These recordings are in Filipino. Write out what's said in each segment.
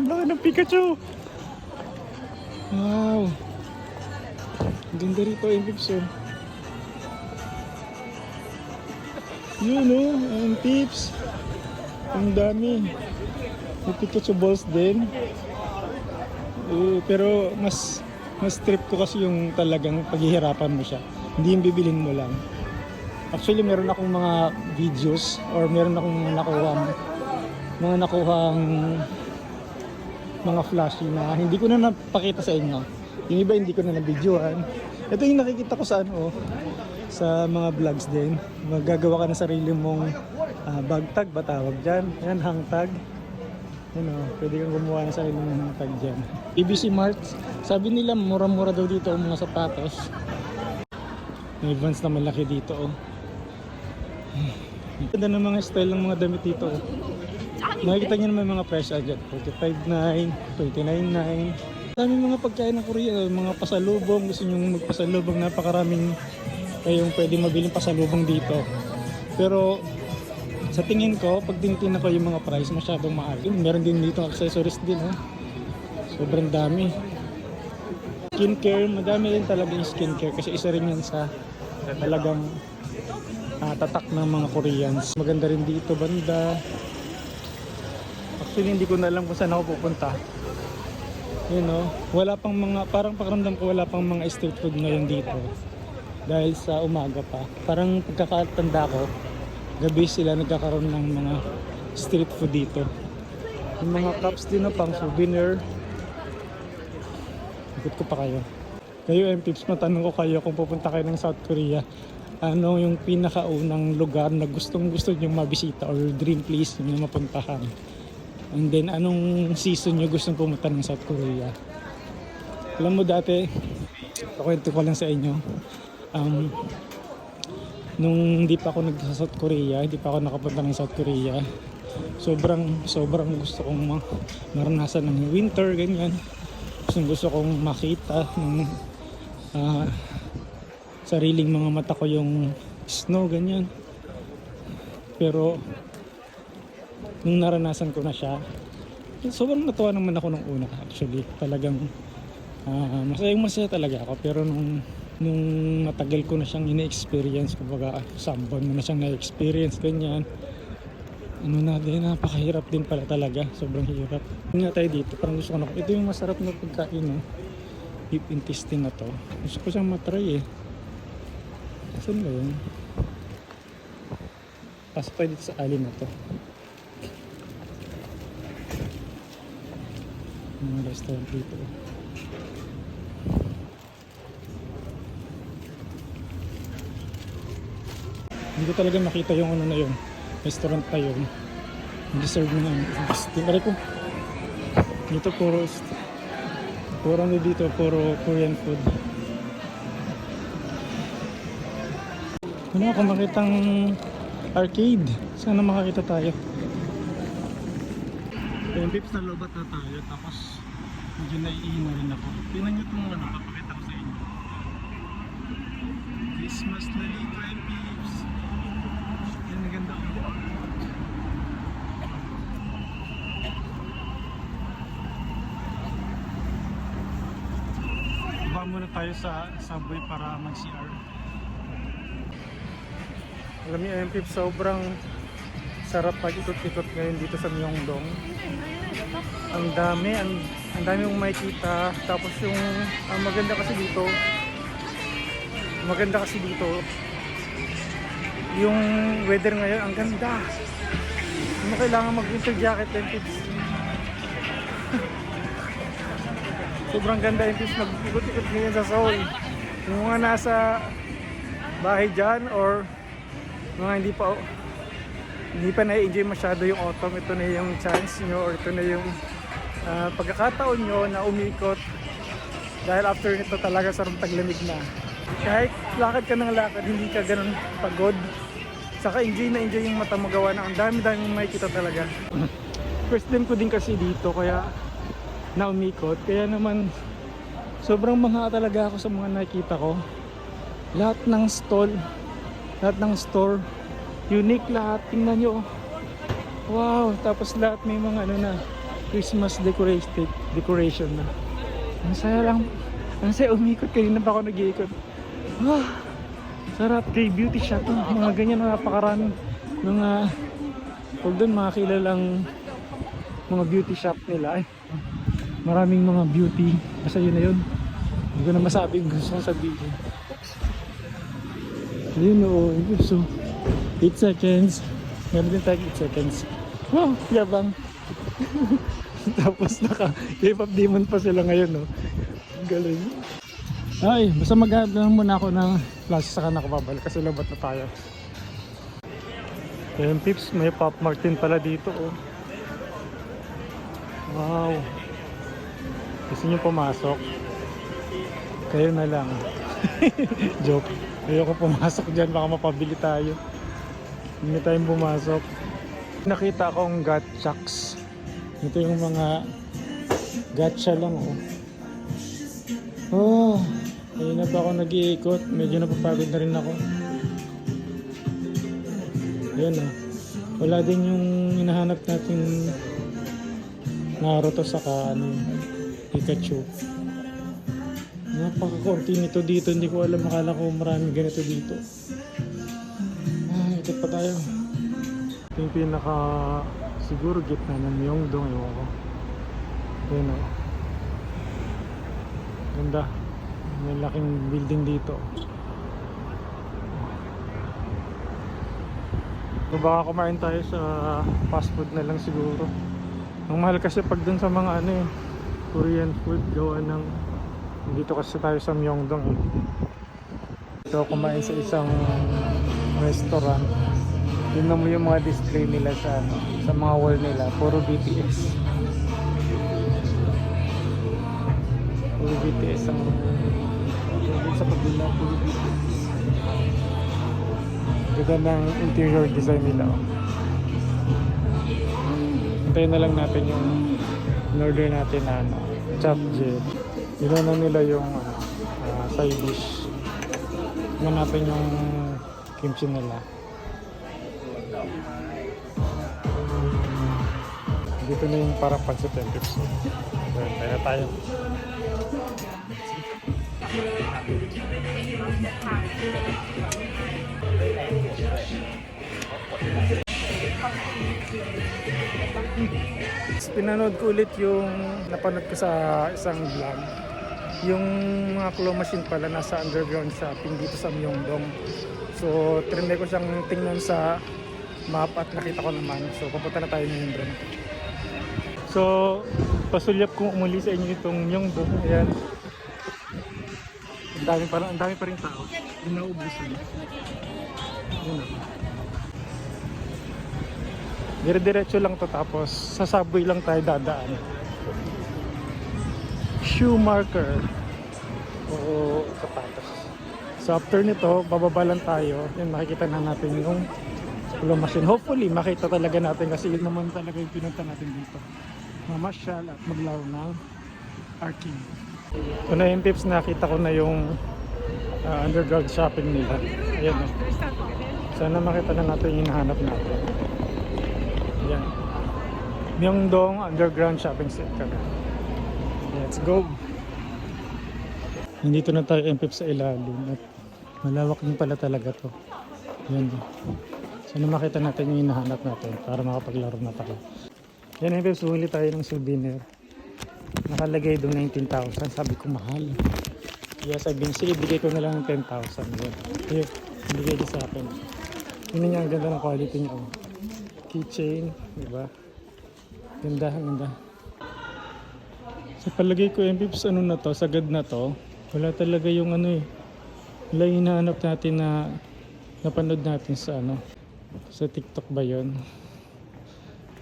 Laki ng Pikachu! Wow! Ganda rito yung pips oh. Yun oh, ang pips. Ang dami. May Pikachu balls din. Pero mas trip ko kasi yung talagang paghihirapan mo siya. Hindi yung bibilin mo lang. Actually meron akong mga videos or meron akong nakuhang mga flashy na hindi ko na napakita sa inyo. Yung iba hindi ko na na-videoan. Ito yung nakikita ko sa sa mga vlogs din. Magagawa ka na sarili mong bag tag ba tawag dyan. Yan, hang tag. Pwede kang gumawa ng sarili mong hang tag dyan. ABC Mart, sabi nila mura-mura daw dito ang mga sapatos. May Vans na malaki dito oh. Ganda ng mga style ng mga damit dito oh. Makikita nyo naman mga presyo dyan. 45.9, 29.9. Dami mga pagkain ng Korea, mga pasalubong. Gusto nyo magpasalubong, napakaraming kayong pwede mabiling pasalubong dito. Pero sa tingin ko, pag tinitingnan ko yung mga price, masyadong mahal. Meron din dito accessories din oh. Sobrang dami. Skincare, madami rin talaga yung skincare kasi isa rin yan sa talagang tatak ng mga Koreans. Maganda rin dito banda. Actually hindi ko na alam kung saan ako pupunta. Wala pang mga, parang pakiramdam ko wala pang mga street food ngayon dito. Dahil sa umaga pa. Parang pagkakatanda ko, gabi sila nagkakaroon ng mga street food dito. Yung mga cups din pang souvenir. Ikot ko pa kayo. Kayo M-Tips, matanong ko kayo kung pupunta kayo ng South Korea. Ano yung pinakaunang lugar na gusto nyo mabisita or dream place nyo mapuntahan? And then anong season nyo gusto pumunta ng South Korea? Alam mo dati, pakwento ko lang sa inyo. Nung hindi pa ako nag-South Korea, hindi pa ako nakapunta ng South Korea, sobrang gusto kong maranasan ng winter, ganyan. Gusto kong makita ng sariling mga mata ko yung snow, ganyan. Pero nung naranasan ko na siya, sobrang natuwa naman ako nung una actually. Talagang masaya talaga ako. Pero nung matagal ko na siyang ina-experience, kumbaga sambon mo na siyang na-experience, ganyan. Napakahirap din pala talaga. Sobrang hirap. Nga tayo dito, parang gusto ko na, ito yung masarap na pagkain, no? Beef intestine na to. Gusto ko siyang matry eh. Saan ba yun? Pasok tayo dito sa alley na to. Mga restaurant dito. Hindi ko talaga makita yung ano na yun. Restaurant pa yun. Deserve mo na. Tingnan ko. Dito puro Korean food. Ano ako makitang arcade. Sana makakita tayo. Yung pips na lobat na tayo. Tapos medyo naiihi na rin ako. Tingnan nyo itong papakita ko sa inyo. Christmas na dito yung pips. Yan ang ganda ko. Baba muna tayo sa subway para mag-CR. Alam niyo yung pips, sobrang sarap pag-ikot-ikot ngayon dito sa Myeongdong. Ang dami mong makikita. Tapos yung maganda kasi dito yung weather ngayon, ang ganda. Hindi mo kailangan mag-winter jacket yung tips. Sobrang ganda yung tips, mag-ikot-ikot ngayon sa Seoul. Yung mga nasa bahay dyan or mga hindi pa na-enjoy masyado yung autumn, ito na yung chance nyo or ito na yung pagkakataon nyo na umikot. Dahil after nito talaga sarang taglamig na. Kahit lakad ka ng lakad, hindi ka ganun pagod. Saka enjoy yung mata mo gawa na ang dami mong makikita talaga. First time ko din kasi dito kaya na umikot. Kaya naman sobrang mangha talaga ako sa mga nakikita ko. Lahat ng store, unique lahat. Tingnan nyo. Wow, tapos lahat may mga Christmas decoration na. Ang saya lang. Ang saya umikot. Kanina pa ako nag-iikot. Ah, sarap. Kay beauty shop. Mga ganyan na napakarami. Mga mga kilalang mga beauty shop nila. Ay, maraming mga beauty. Basta yun na yun. Hindi ko na masabi yung gusto kong sabihin. Yun o. So, 8 seconds. Meron din tayo 8 seconds. Wow, yabang. Tapos K-pop demon pa sila ngayon, no? Galing. Ay, basta mag-aab lang muna ako ng klase saka nakababalik kasi labat na tayo. Ayan, Pips, may Pop Martin pala dito, oh. Wow. Gusto nyo pumasok? Kayo na lang. Joke. Ayoko pumasok dyan, baka mapabili tayo. Hindi tayong pumasok. Nakita akong Gatchaks. Ito yung mga gacha lang, oh. Oh, ayun na pa ako nag-iikot. Medyo napapagod na rin ako. Ayan, oh. Wala din yung hinahanap natin Naruto saka Pikachu. Napaka-konti nito dito. Hindi ko alam, akala ko maraming ganito dito. Ikot pa tayo. Ito yung pinaka siguro gitna ng Myeongdong, ewan ko. Ayan, o. Ganda. May laking building dito. So baka kumain tayo sa fast food na lang siguro. Ang mahal kasi pag dun sa mga Korean food gawa ng dito kasi tayo sa Myeongdong, eh. So kumain sa isang restaurant. Tingnan mo yung mga display nila sa mga wall nila, puro BTS. Puro BTS ang sa pagdila, puro BTS. Ganda ng interior design nila, oh. Hintayin na lang natin yung in-order natin na chapje. Yun na nila yung side dish. Tingnan natin yung kimchi nila. Dito na yung parang pancit and chips. Tayo na tayo. Pinanood ko ulit yung napanood ko sa isang vlog. Yung mga claw machine pala nasa underground shopping dito sa Myeongdong. So, trinay ko siyang tingnan sa map at nakita ko naman. So, papunta na tayo ngayon doon. So, pasulyap kong umuli sa inyo itong Myeongdong. Ayan. Ang dami pa rin tao. Yung naubusan. Ayan. Dire-diretso lang to, tapos sa subway lang tayo dadaan. Shoe marker o sapatos. So after nito, bababa lang tayo. Yan, makikita na natin yung claw machine. Hopefully makita talaga natin kasi yun naman talaga yung pinunta natin dito. Mamasyal at maglaro ng arcade. So na yung tips, nakita ko na yung underground shopping nila. Ayan, oh. Sana makita na natin yung hinahanap natin. Ayan. Myeongdong Underground Shopping Center. Let's go! Nandito na tayo MPF sa ilalim at malawak din pala talaga to. Ayan. Sana makita natin yung hinahanap natin para makapaglaro na tayo. Yan MPF, sumili tayo ng souvenir. Nakalagay doon 19,000. Sabi ko mahal. Kaya sabihin, sige, bigay ko na lang ng 10,000. Here, bigay ko sa akin. Yun niya, ang ganda ng quality niya. Oh. Keychain, diba? Ganda, ganda. Sa palagay ko, MPFs, ano na to, sagad na to. Wala talaga yung wala yung hinahanap natin na napanood natin sa sa TikTok ba yun?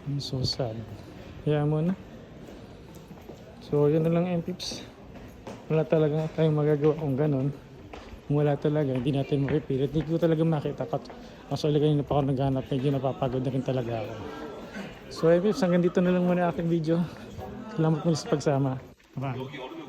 I'm so sad. Kaya mo na. So, yun na lang MPFs. Wala talaga tayong magagawa kung ganun. Kung wala talaga, hindi natin mapipilit. Hindi ko talaga makita. Actually, kanina pa ako naghanap, medyo napapagod na rin talaga ako. So, MPFs, hanggang dito na lang muna aking video. Salamat muli sa pagsama. Bye!